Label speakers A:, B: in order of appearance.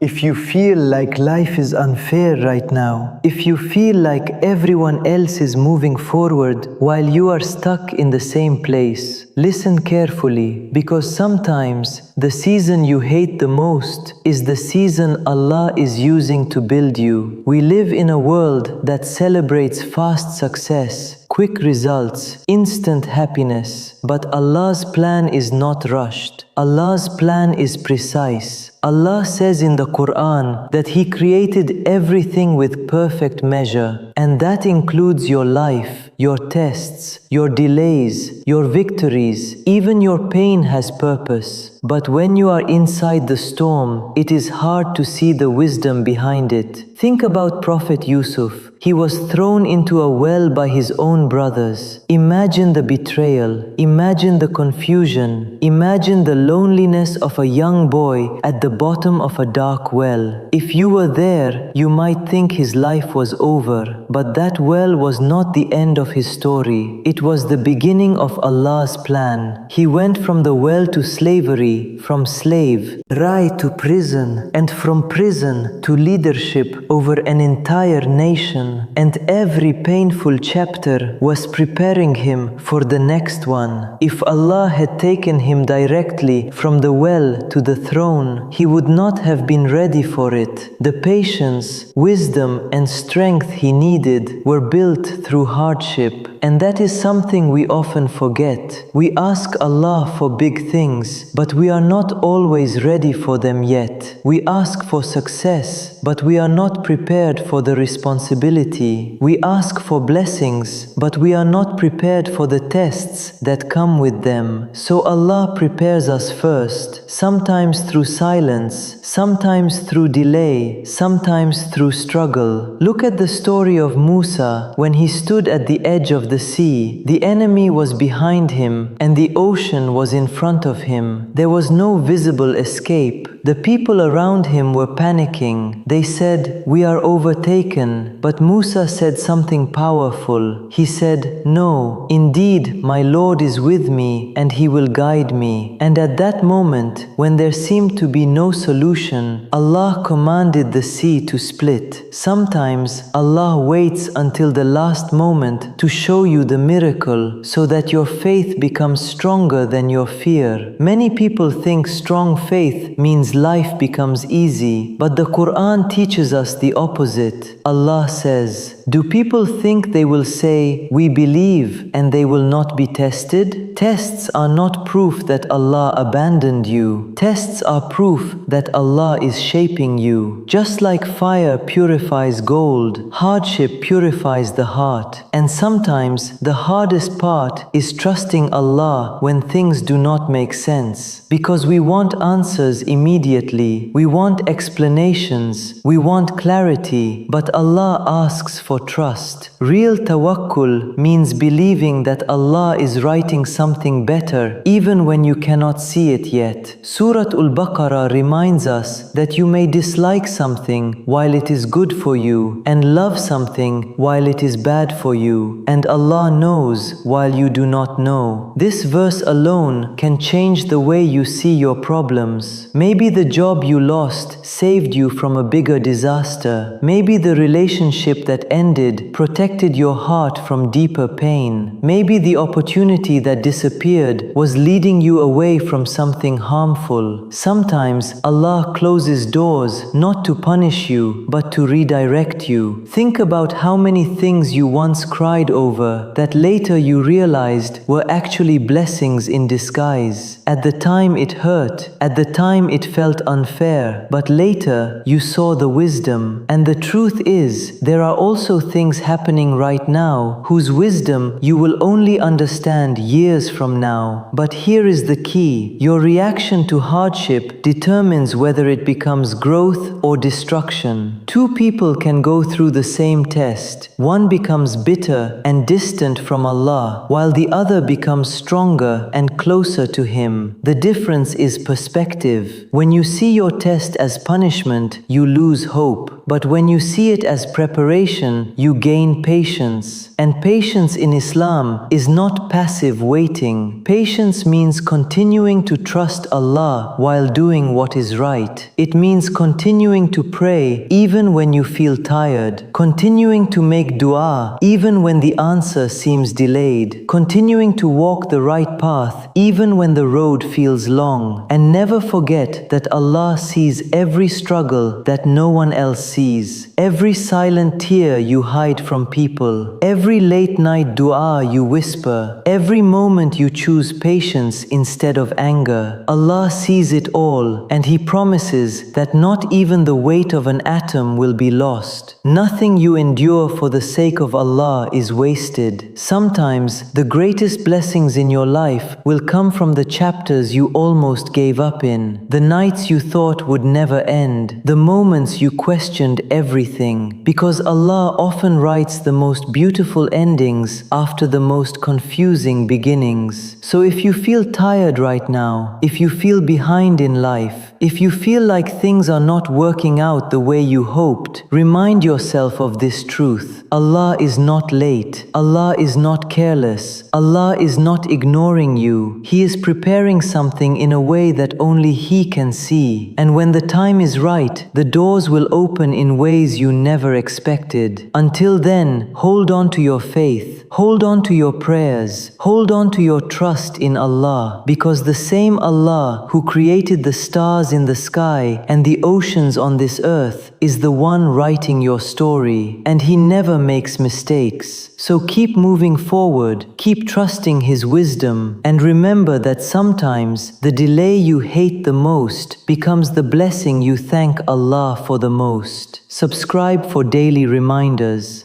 A: If you feel like life is unfair right now, if you feel like everyone else is moving forward while you are stuck in the same place, listen carefully, because sometimes the season you hate the most is the season Allah is using to build you. We live in a world that celebrates fast success, quick results, instant happiness, but Allah's plan is not rushed. Allah's plan is precise. Allah says in the Quran that He created everything with perfect measure, and that includes your life, your tests, your delays, your victories, even your pain has purpose. But when you are inside the storm, it is hard to see the wisdom behind it. Think about Prophet Yusuf. He was thrown into a well by his own brothers. Imagine the betrayal. Imagine the confusion. Imagine the loneliness of a young boy at the bottom of a dark well. If you were there, you might think his life was over. But that well was not the end of his story. It was the beginning of Allah's plan. He went from the well to slavery, from slave, right to prison, and from prison to leadership over an entire nation. And every painful chapter was preparing him for the next one. If Allah had taken him directly from the well to the throne, he would not have been ready for it. The patience, wisdom, and strength he needed were built through hardship. And that is something we often forget. We ask Allah for big things, but we are not always ready for them yet. We ask for success, but we are not prepared for the responsibility. We ask for blessings, but we are not prepared for the tests that come with them. So Allah prepares us first, sometimes through silence, sometimes through delay, sometimes through struggle. Look at the story of Musa when he stood at the edge of the sea. The enemy was behind him and the ocean was in front of him. There was no visible escape. The people around him were panicking. They said, "We are overtaken." But Musa said something powerful. He said, "No, indeed, my Lord is with me and He will guide me." And at that moment, when there seemed to be no solution, Allah commanded the sea to split. Sometimes Allah waits until the last moment to show you the miracle so that your faith becomes stronger than your fear. Many people think strong faith means life becomes easy, but the Quran teaches us the opposite. Allah says, "Do people think they will say, 'We believe,' and they will not be tested?" Tests are not proof that Allah abandoned you. Tests are proof that Allah is shaping you. Just like fire purifies gold, hardship purifies the heart. And sometimes the hardest part is trusting Allah when things do not make sense. Because we want answers immediately. We want explanations. We want clarity. But Allah asks for trust. Real tawakkul means believing that Allah is writing something better even when you cannot see it yet. Surah Al-Baqarah reminds us that you may dislike something while it is good for you and love something while it is bad for you. And Allah knows while you do not know. This verse alone can change the way you see your problems. Maybe the job you lost saved you from a bigger disaster. Maybe the relationship that ended protected your heart from deeper pain. Maybe the opportunity that disappeared was leading you away from something harmful. Sometimes Allah closes doors not to punish you, but to redirect you. Think about how many things you once cried over that later you realized were actually blessings in disguise. At the time it hurt, at the time it felt unfair, but later you saw the wisdom. And the truth is, there are also things happening right now whose wisdom you will only understand years from now. But here is the key. Your reaction to hardship determines whether it becomes growth or destruction. Two people can go through the same test. One becomes bitter and distant from Allah, while the other becomes stronger and closer to Him. The difference is perspective. When you see your test as punishment, you lose hope. But when you see it as preparation, meditation, you gain patience. And patience in Islam is not passive waiting. Patience means continuing to trust Allah while doing what is right. It means continuing to pray even when you feel tired, continuing to make dua even when the answer seems delayed, continuing to walk the right path even when the road feels long, and never forget that Allah sees every struggle that no one else sees, every silent tear you hide from people, every late night dua you whisper, every moment you choose patience instead of anger. Allah sees it all, and He promises that not even the weight of an atom will be lost. Nothing you endure for the sake of Allah is wasted. Sometimes the greatest blessings in your life will come from the chapters you almost gave up in, the nights you thought would never end, the moments you questioned everything, because Allah often writes the most beautiful endings after the most confusing beginnings. So if you feel tired right now, if you feel behind in life, if you feel like things are not working out the way you hoped, remind yourself of this truth. Allah is not late. Allah is not careless. Allah is not ignoring you. He is preparing something in a way that only He can see. And when the time is right, the doors will open in ways you never expected. Until then, hold on to your faith. Hold on to your prayers. Hold on to your trust in Allah, because the same Allah who created the stars in the sky and the oceans on this earth is the one writing your story, and He never makes mistakes. So keep moving forward, keep trusting His wisdom, and remember that sometimes the delay you hate the most becomes the blessing you thank Allah for the most. Subscribe for daily reminders.